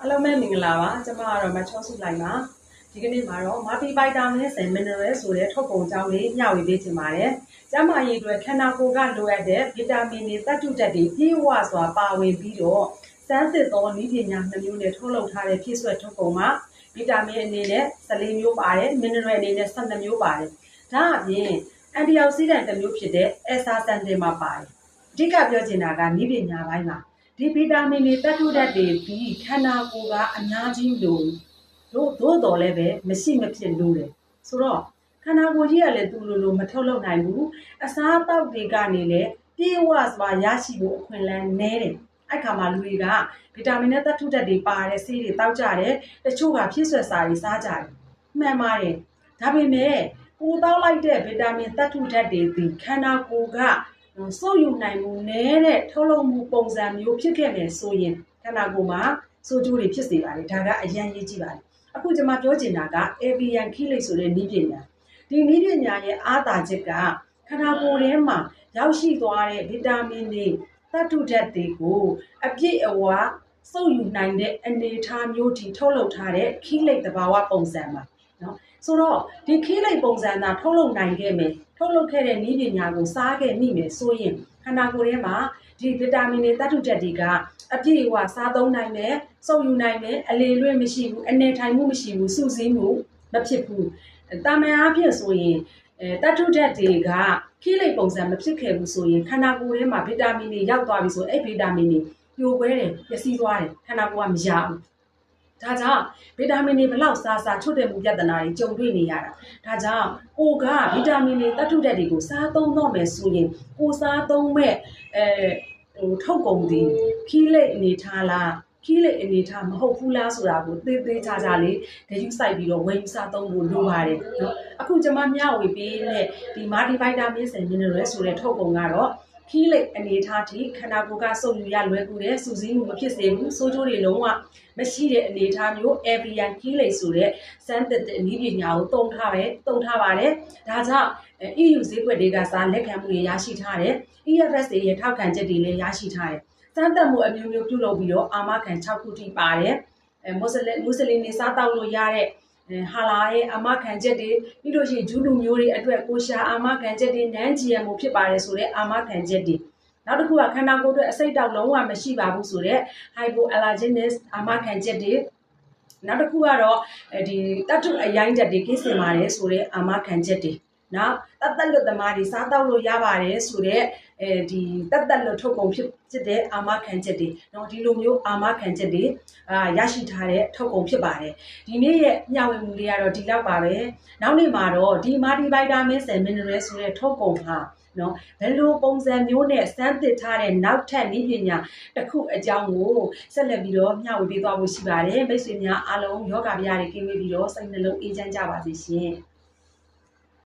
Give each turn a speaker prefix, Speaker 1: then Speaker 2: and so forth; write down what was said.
Speaker 1: အားလုံးပဲမင်္ဂလာပါကျွန်မကတော့မချောစုလိုက်ပါဒီကနေ့မှာတော့ multivitamin and mineral ဆိုတဲ့ထုတ်ကုန်အကြောင်းလေးမျှဝေပေးချင်ပါတယ်ကျန်းမာရေးအတွက်ခန္ဓာကိုယ်ကလိုအပ်တဲ့ဗီတာမင်တွေသတ္တုဓာတ်တွေပြည့်ဝစွာပါဝင်ပြီးတော့စမ်းသစ်သောနည်းပညာနှမျိုးနဲ့ထုတ်လုပ်ထားတဲ့ဖြည့်စွက်ထုတ်ကုန်မှာဗီတာမင်အနေနဲ့14မျိုးပါတယ် mineral အနေနဲ့12မျိုးပါတယ်ဒါအပြင် antioxidant တစ်မျိုးဖြစ်တဲ့ astaxanthin မှာပါတယ်အဓိကပြောချင်တာကနည်းပညာပိုင်းမှာဒီဗီတာမင်တွေသတ္တုဓာတ်တွေပြီးခန္ဓာကိုယ်ကအများကြီးလို့တို့တော်လည်းပဲမရှိမဖြစ်လို့တယ်ဆိုတော့ခန္ဓာကိုယ်ကြီးကလည်းသူလိုမထုတ်လုပ်နိုင်ဘူးအစားအသောက်တွေကနေလည်းပြေဝစွာရရှိဖို့အခွင့်အလမ်းနည်းတယ်အဲ့ခါမှာလူတွေကဗီတာမင်နဲ့သတ္တုဓာတ်တွေပါတဲ့ဆေးတွေတောက်ကြတယ်တချို့ကဖြည့်ဆွက်စာတွေစားကြတယ်မှန်ပါတယ်ဒါပေမဲ့ကိုတောက်လိုက်တဲ့ဗီတာမင်သတ္တုဓာတ်တွေဒီခန္ဓာကိုယ်ကစိုးယူနိုင်မှုနည်းတဲ့ထုတ်လုပ်မှုပုံစံမျိုးဖြစ်ခဲ့မယ်ဆိုရင်ခန္ဓာကိုယ်မှာစိုးကျိုးတွေဖြစ်စေပါတယ်ဒါကအရင်ရေးကြည့်ပါတယ်အခုကျွန်မပြောချင်တာက avian chelate ဆိုတဲ့နည်းပညာဒီနည်းပညာရဲ့အားသာချက်ကခန္ဓာကိုယ်ထဲမှာရောက်ရှိသွားတဲ့ဗီတာမင်တွေသတ္တုဓာတ်တွေကိုအပြည့်အဝစုပ်ယူနိုင်တဲ့အနေအထားမျိုးထိထုတ်လုပ်ထားတဲ့ chelate သဘာဝပုံစံမှာနော်ဆိုတော့ဒီ chelate ပုံစံသာထုတ်လုပ်နိုင်ခဲ့မယ်ထုတ်လုပ်ခဲ့တဲ့နည်းပညာကိုစားခဲ့မိမယ်ဆိုရင်ခန္ဓာကိုယ်ထဲမှာဒီဗီတာမင်တွေသတ္တုဓာတ်တွေကအပြည့်အဝစားသုံးနိုင်မယ်စုပ်ယူနိုင်မယ်အလေလွင့်မရှိဘူးအနေထိုင်မှုမရှိဘူးစုစည်းမှုမဖြစ်ဘူးတာမန်အားဖြင့်ဆိုရင်သတ္တုဓာတ်တွေကခိလိတ်ပုံစံမဖြစ်ခဲ့ဘူးဆိုရင်ခန္ဓာကိုယ်ထဲမှာဗီတာမင်တွေရောက်သွားပြီဆိုအဲ့ဗီတာမင်တွေပြိုကွဲတယ်ပျက်စီးသွားတယ်ခန္ဓာကိုယ်ကမရဘူးဒါကြောင့်ဗီတာမင်တွေဘလောက်စားချွတ်တဲ့မှုပြဿနာတွေကြုံတွေ့နေရတာဒါကြောင့်ကိုကဗီတာမင်တွေသတ္တုဓာတ်တွေကိုစားသုံးတော့မယ်ဆိုရင်ကိုစားသုံးမဲ့ထုတ်ကုန်ဒီခီးလိတ်အနေထားလားခီးလိတ်အနေထားမဟုတ်ဘူးလားဆိုတာကိုသေသေးချာချာလေးဂရုစိုက်ပြီးတော့ဝယ်ယူစားသုံးဖို့လိုပါတယ်နော်အခုကျွန်မမျှဝေပေးတဲ့ဒီ multivitamin and mineral ဆိုတဲ့ထုတ်ကုန်ကတော့ခီးလိတ်အနေထားထိခန္ဓာကိုယ်ကစုပ်ယူရလွယ်ကူတဲ့စူးစီးမှုမဖြစ်စေဘူးဆိုးကျိုးတွေလုံးဝမရှိတဲ့အနေထားမျိုး avian chelate ဆိုတဲ့စမ်းသစ်တဲ့နည်းပညာကိုတုံထားပါတယ်ဒါကြောင့်EU ဈေးကွက်တွေကစားလက်ခံမှုတွေရရှိထားတယ် EFSA ရဲ့ထောက်ခံချက်တွေလည်းရရှိထားတယ်စမ်းသပ်မှုအမျိုးမျိုးပြုလုပ်ပြီးတော့အာမခံ6ခုထိပါတယ်မွတ်စလင်တွေစားတောက်လို့ရတဲ့ဟာလာရဲ့အာမခံချက်တွေပြီးလို့ရှိရင်ဂျူးလူမျိုးတွေအတွက်ကိုရှာအာမခံချက်တွေနန်း GMO ဖြစ်ပါတယ်ဆိုတဲ့အာမခံချက်တွေနောက်တစ်ခုကခန္ဓာကိုယ်အတွက်အဆိပ်တောက်လုံးဝမရှိပါဘူးဆိုတဲ့ hypoallergenic အာမခံချက်တွေနောက်တစ်ခုကတော့ဒီတတ္တုအရိုင်းဓာတ်တွေကင်းစင်ပါတယ်ဆိုတဲ့အာမခံချက်တွေနော်တက်လွတ်သမားတွေစားတောက်လို့ရပါတယ်ဆိုတဲ့ဒီတက်လွတ်ထုတ်ကုန်ဖြစ်တဲ့အာမခံချက်တွေเนาะဒီလိုမျိုးအာမခံချက်တွေရရှိထားတဲ့ထုတ်ကုန်ဖြစ်ပါတယ်ဒီနေ့ရဲ့မျှဝေမှုလေးကတော့ဒီလောက်ပါပဲနောက်နေ့မှာတော့ဒီ multivitamin and mineral ဆိုတဲ့ထုတ်ကုန်ဟာနော်ဘယ်လိုပုံစံမျိုးနဲ့စမ်းသစ်ထားတဲ့နောက်ထပ်နည်းပညာတစ်ခုအကြောင်းကိုဆက်လက်ပြီးတော့မျှဝေပေးသွားဖို့ရှိပါတယ်မိတ်ဆွေများအားလုံးယောဂဗျာတွေကင်းပြီးတော့စိတ်နှလုံးအေးချမ်းကြပါစေရှင်